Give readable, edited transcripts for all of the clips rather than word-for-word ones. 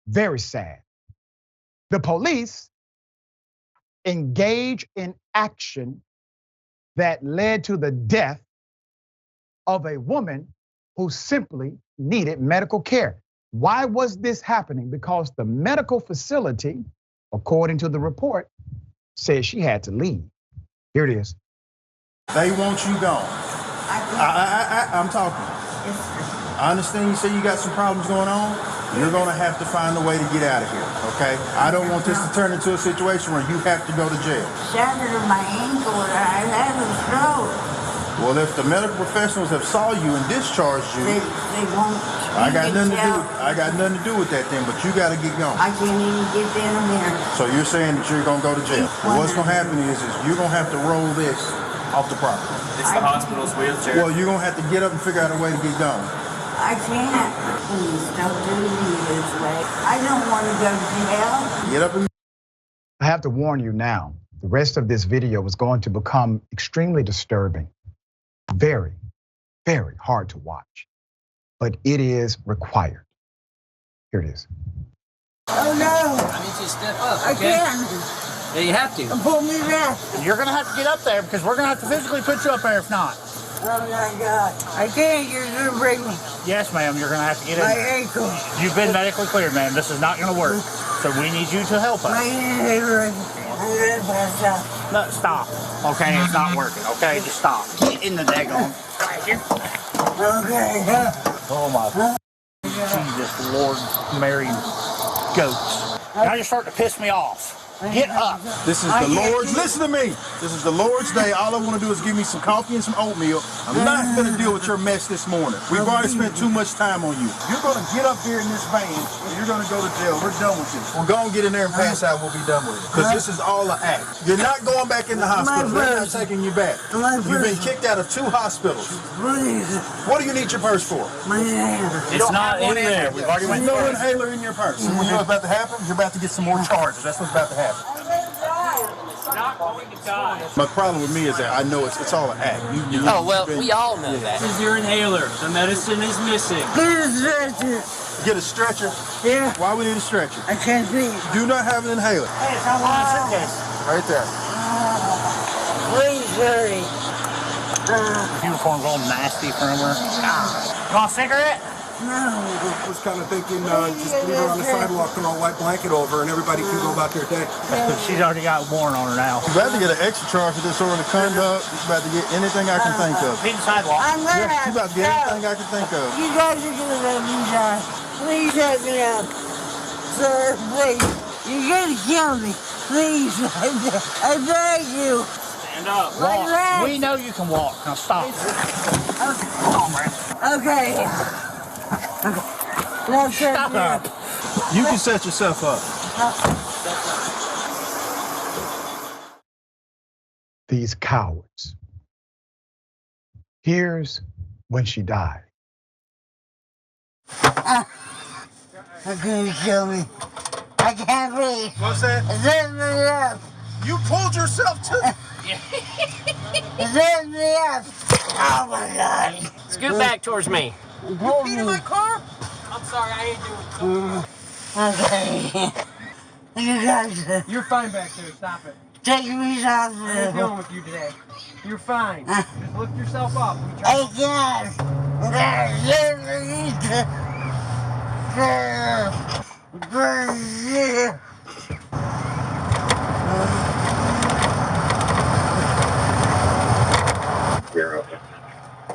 Very sad. The police engaged in action that led to the death of a woman who simply needed medical care. Why was this happening? Because the medical facility, according to the report, said she had to leave. Here it is. They want you gone. I'm talking. I understand you say you got some problems going on. You're gonna have to find a way to get out of here, okay? I don't want this to turn into a situation where you have to go to jail. Shattered my ankle and I had a stroke. Well, if the medical professionals have saw you and discharged you, they won't. I got nothing to do with that then, but you gotta get going. I can't even get down there. So you're saying that you're gonna go to jail. Well, what's gonna happen is you're gonna have to roll this off the property. It's the hospital's wheelchair. Well, you're gonna have to get up and figure out a way to get going. I can't. Please don't do me this way. I don't want to go to jail. Get up and... I have to warn you now, the rest of this video is going to become extremely disturbing. Very, very hard to watch, but it is required. Here it is. Oh no! I need you to step up. Okay? I can't. Yeah, you have to. Pull me back. You're gonna have to get up there because we're gonna have to physically put you up there if not. Oh my God! I can't. You're gonna break me. Yes, ma'am. You're gonna have to get in My there. ankle. You've been medically cleared, ma'am. This is not gonna work. So we need you to help My us. ankle. I'm gonna pass out. No, stop. Okay, it's not working. Okay, just stop. Get in the daggone. Okay. Oh my. Jesus, Lord, Mary, goats. Now you're starting to piss me off. Get up. This is the Lord's, listen to me. This is the Lord's day. All I want to do is give me some coffee and some oatmeal. I'm not going to deal with your mess this morning. We've already spent too much time on you. You're going to get up here in this van and you're going to go to jail. We're done with this. We're going to get in there and pass out. We'll be done with it. Because this is all an act. You're not going back in the hospital. We're not taking you back. You've been kicked out of 2 hospitals. What do you need your purse for? My hand. It's not in there. We've already went No through it. inhaler in your purse. And when you know what's about to happen? You're about to get some more charges. That's what's about to happen. Not going to die. My problem with me is that I know it's all an act. Oh, well, we all know that. This is your inhaler. The medicine is missing. Get a stretcher. Yeah. Why we need a stretcher? I can't breathe. Do not have an inhaler. Hey, it's not one of the suitcase. Right there. Please hurry. Uniform's all nasty from her. You want a cigarette? No. I was kind of thinking just leave her on the sidewalk, throw a white blanket over, and everybody can go about their day. She's already got warrant on her now. You're about to get an extra charge for disorderly conduct. You're about to get anything I can think of. Feed the sidewalk. I'm gonna have You're about to get anything I can think of. You guys are gonna let me die. Please help me out. Sir, please. You're gonna kill me. Please. I beg you. Stand up. My Walk. legs. We know you can walk. Now stop. Okay. Now shut Stop me up. You can set yourself up. These cowards. Here's when she died. They're gonna kill me. I can't breathe. What's that? Send me up. You pulled yourself to... Send me up. Oh my God. Scoot back towards me. Pull me. car? I'm sorry, I ain't doing Okay. You guys You're fine back there. Stop it. take me to I ain't hospital. dealing with you today. You're fine. Just lift yourself up. I can't.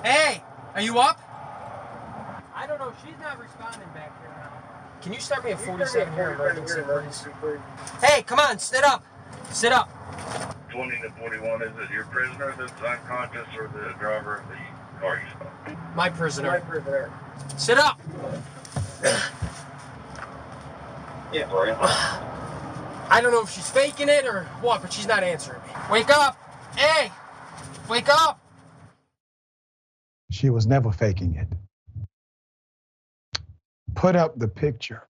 Hey, are you up? I don't know. She's not responding back here now. Can you start me a 47 here emergency, please? Hey, come on, sit up. Sit up. 20 to 41, is it your prisoner that's unconscious or the driver of the car you stopped? My prisoner. Sit up. Yeah, sorry. I don't know if she's faking it or what, but she's not answering me. Wake up. Hey, wake up. She was never faking it. Put up the picture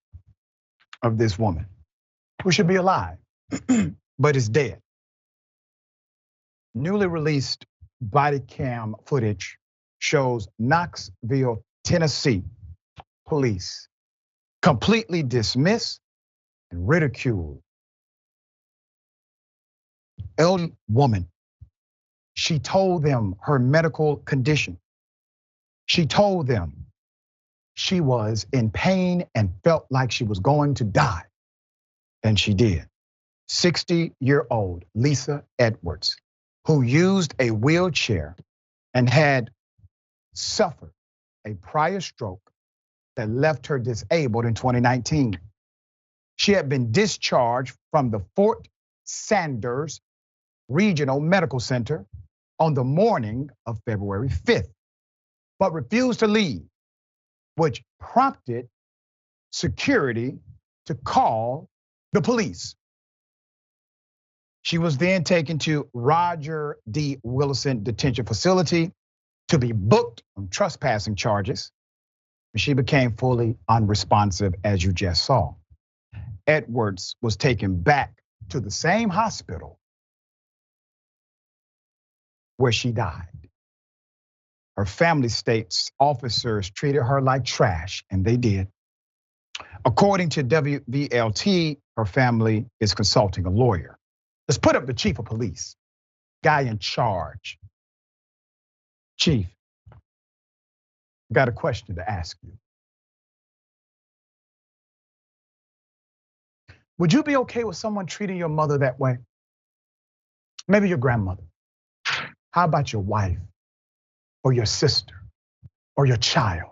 of this woman who should be alive, but is dead. Newly released body cam footage shows Knoxville, Tennessee police completely dismissed and ridiculed. Elderly woman, she told them her medical condition. She told them she was in pain and felt like she was going to die. And she did. 60-year-old Lisa Edwards, who used a wheelchair and had suffered a prior stroke that left her disabled in 2019. She had been discharged from the Fort Sanders Regional Medical Center on the morning of February 5th, but refused to leave, which prompted security to call the police. She was then taken to Roger D. Wilson Detention Facility to be booked on trespassing charges. She became fully unresponsive, as you just saw. Edwards was taken back to the same hospital where she died. Her family states officers treated her like trash, and they did. According to WVLT, her family is consulting a lawyer. Let's put up the chief of police, guy in charge. Chief, got a question to ask you. Would you be okay with someone treating your mother that way? Maybe your grandmother. How about your wife or your sister or your child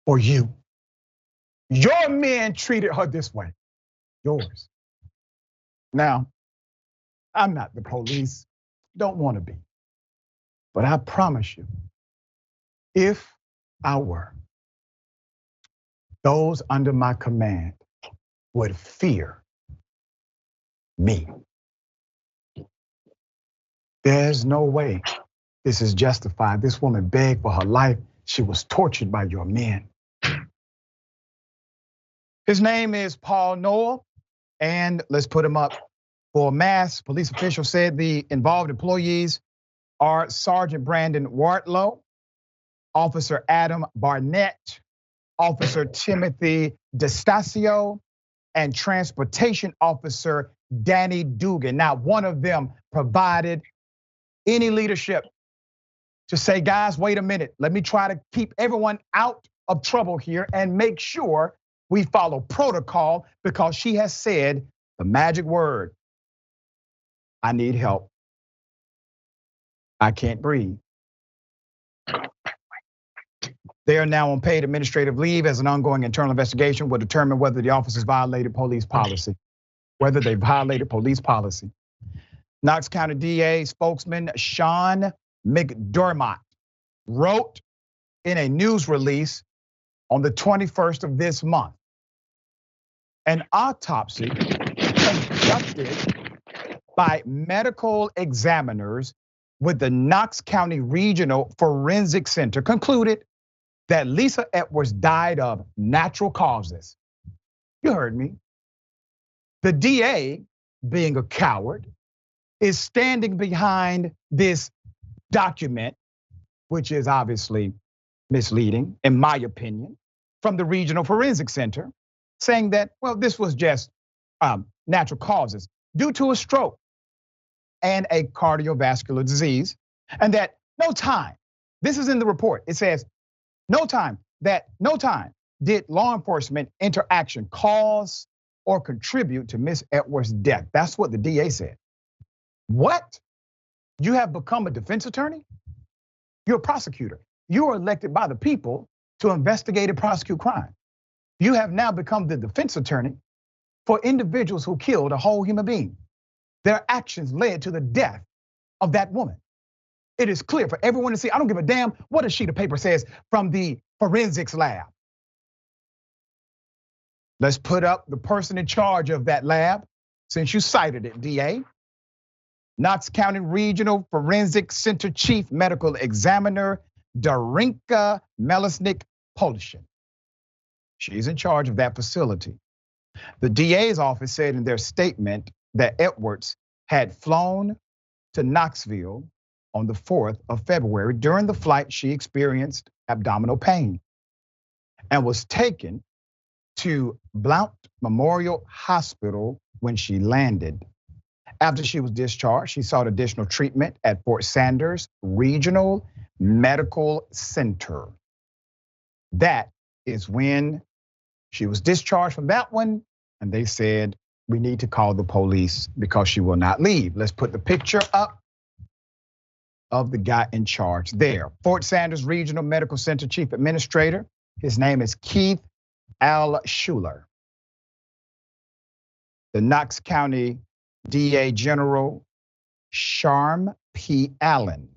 or you? Your men treated her this way, yours. Now, I'm not the police, don't want to be. But I promise you, if I were, those under my command would fear me. There's no way this is justified. This woman begged for her life. She was tortured by your men. His name is Paul Noel, and let's put him up for mass. Police officials said the involved employees are Sergeant Brandon Wardlow, Officer Adam Barnett, Officer Timothy DeStasio, and Transportation Officer Danny Dugan. Now, one of them provided any leadership to say, guys, wait a minute, let me try to keep everyone out of trouble here and make sure we follow protocol, because she has said the magic word, I need help. I can't breathe. They are now on paid administrative leave, as an ongoing internal investigation will determine whether the officers violated police policy. Whether they violated police policy. Knox County DA spokesman Sean McDermott wrote in a news release on the 21st of this month, an autopsy conducted by medical examiners with the Knox County Regional Forensic Center concluded that Lisa Edwards died of natural causes. You heard me. The DA, being a coward, is standing behind this document, which is obviously misleading, in my opinion, from the Regional Forensic Center, saying that, well, this was just natural causes due to a stroke and a cardiovascular disease, and that no time, this is in the report, it says, no time did law enforcement interaction cause or contribute to Miss Edwards' death. That's what the DA said. What? You have become a defense attorney? You're a prosecutor. You are elected by the people to investigate and prosecute crime. You have now become the defense attorney for individuals who killed a whole human being. Their actions led to the death of that woman. It is clear for everyone to see. I don't give a damn what a sheet of paper says from the forensics lab. Let's put up the person in charge of that lab, since you cited it, DA. Knox County Regional Forensic Center Chief Medical Examiner, Darinka Melisnik Polshin. She's in charge of that facility. The DA's office said in their statement that Edwards had flown to Knoxville on the 4th of February. During the flight, she experienced abdominal pain and was taken to Blount Memorial Hospital when she landed. After she was discharged, she sought additional treatment at Fort Sanders Regional Medical Center. That is when she was discharged from that one, and they said, we need to call the police because she will not leave. Let's put the picture up of the guy in charge there. Fort Sanders Regional Medical Center Chief Administrator. His name is Keith Al Schuler. The Knox County DA General Sharm P. Allen.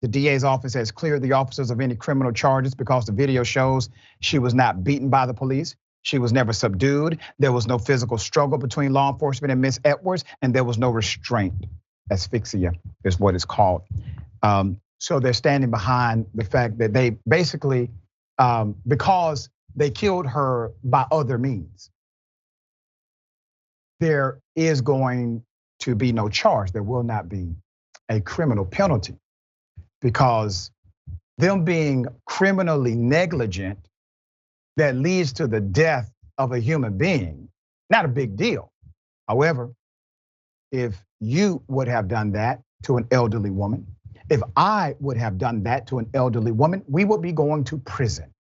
The DA's office has cleared the officers of any criminal charges because the video shows she was not beaten by the police. She was never subdued. There was no physical struggle between law enforcement and Miss Edwards, and there was no restraint. Asphyxia is what it's called. So they're standing behind the fact that they basically, because they killed her by other means, there is going to be no charge. There will not be a criminal penalty because them being criminally negligent that leads to the death of a human being, not a big deal. However, if you would have done that to an elderly woman, if I would have done that to an elderly woman, we would be going to prison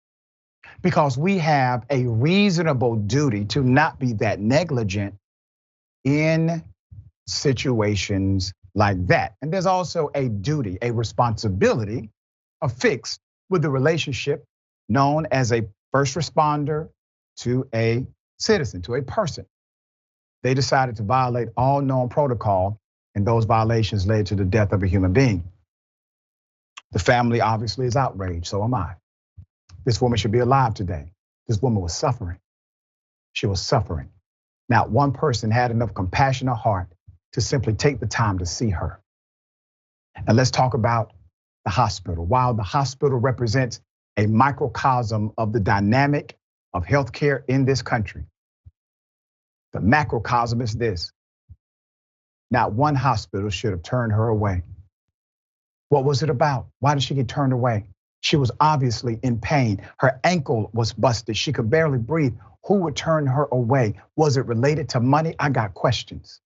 because we have a reasonable duty to not be that negligent in situations like that. And there's also a duty, a responsibility affixed with the relationship known as a first responder to a citizen, to a person. They decided to violate all known protocol, and those violations led to the death of a human being. The family obviously is outraged, so am I. This woman should be alive today. This woman was suffering. She was suffering. Not one person had enough compassion or heart to simply take the time to see her. And let's talk about the hospital. While the hospital represents a microcosm of the dynamic of healthcare in this country, the macrocosm is this. Not one hospital should have turned her away. What was it about? Why did she get turned away? She was obviously in pain. Her ankle was busted. She could barely breathe. Who would turn her away? Was it related to money? I got questions.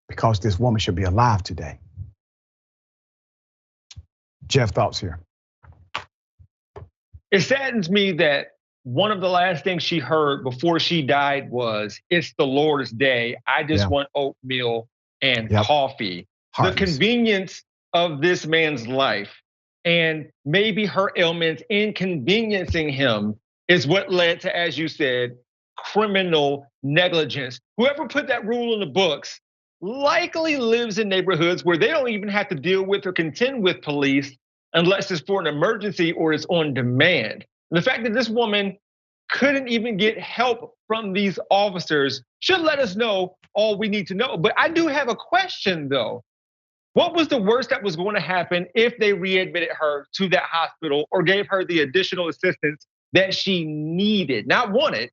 Because this woman should be alive today. Jeff, thoughts here? It saddens me that one of the last things she heard before she died was, "It's the Lord's day. I just want oatmeal and coffee." The convenience of this man's life and maybe her ailments inconveniencing him is what led to, as you said, criminal negligence. Whoever put that rule in the books likely lives in neighborhoods where they don't even have to deal with or contend with police unless it's for an emergency or it's on demand. And the fact that this woman couldn't even get help from these officers should let us know all we need to know. But I do have a question though. What was the worst that was going to happen if they readmitted her to that hospital or gave her the additional assistance that she needed, not wanted,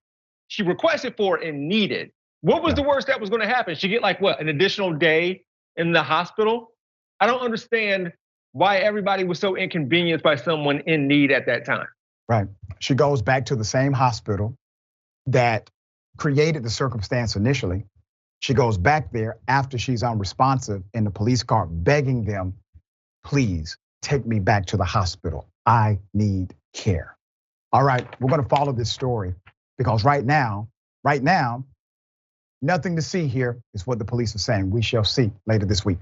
she requested for it and needed? What was the worst that was going to happen? She get like what, an additional day in the hospital? I don't understand why everybody was so inconvenienced by someone in need at that time. Right, she goes back to the same hospital that created the circumstance initially. She goes back there after she's unresponsive in the police car, begging them, please take me back to the hospital. I need care. All right, we're gonna follow this story because right now, nothing to see here is what the police are saying. We shall see later this week.